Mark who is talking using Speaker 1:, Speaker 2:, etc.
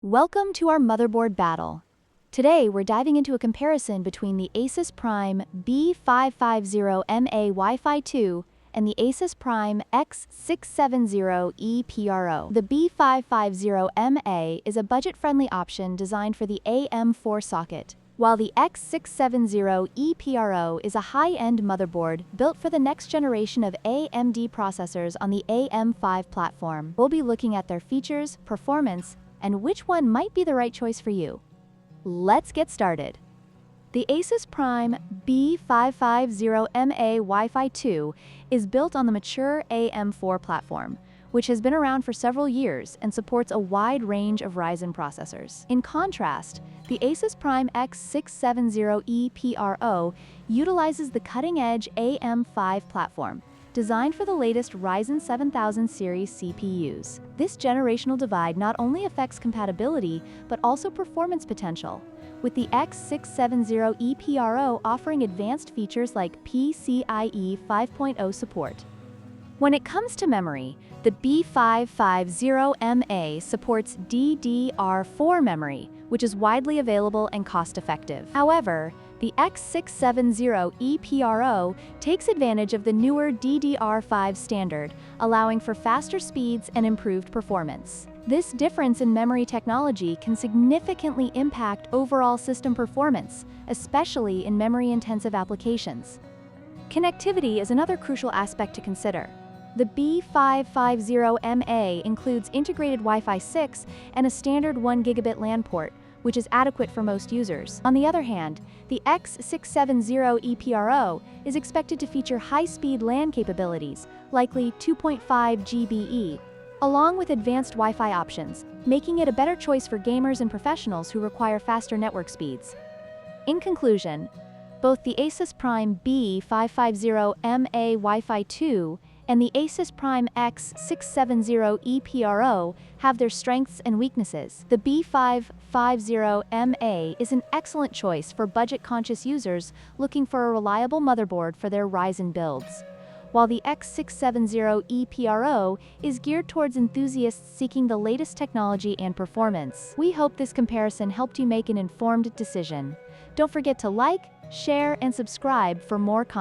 Speaker 1: Welcome to our motherboard battle. Today we're diving into a comparison between the ASUS Prime B550M-A Wi-Fi 2 and the ASUS Prime X670E-PRO. The B550M-A is a budget-friendly option designed for the AM4 socket, while the X670E-PRO is a high-end motherboard built for the next generation of AMD processors on the AM5 platform. We'll be looking at their features, performance, and which one might be the right choice for you. Let's get started. The ASUS Prime B550M-A Wi-Fi 2 is built on the mature AM4 platform, which has been around for several years and supports a wide range of Ryzen processors. In contrast, the ASUS Prime X670E-PRO utilizes the cutting-edge AM5 platform, designed for the latest Ryzen 7000 series CPUs. This generational divide not only affects compatibility, but also performance potential, with the X670E-PRO offering advanced features like PCIe 5.0 support. When it comes to memory, the B550M-A supports DDR4 memory, which is widely available and cost-effective. However, the X670E-PRO takes advantage of the newer DDR5 standard, allowing for faster speeds and improved performance. This difference in memory technology can significantly impact overall system performance, especially in memory-intensive applications. Connectivity is another crucial aspect to consider. The B550M-A includes integrated Wi-Fi 6 and a standard 1 gigabit LAN port, which is adequate for most users. On the other hand, the X670E-PRO is expected to feature high-speed LAN capabilities, likely 2.5 GBE, along with advanced Wi-Fi options, making it a better choice for gamers and professionals who require faster network speeds. In conclusion, both the ASUS Prime B550M-A Wi-Fi 2 and the ASUS Prime X670E-PRO have their strengths and weaknesses. The B550M-A is an excellent choice for budget-conscious users looking for a reliable motherboard for their Ryzen builds, while the X670E-PRO is geared towards enthusiasts seeking the latest technology and performance. We hope this comparison helped you make an informed decision. Don't forget to like, share, and subscribe for more content.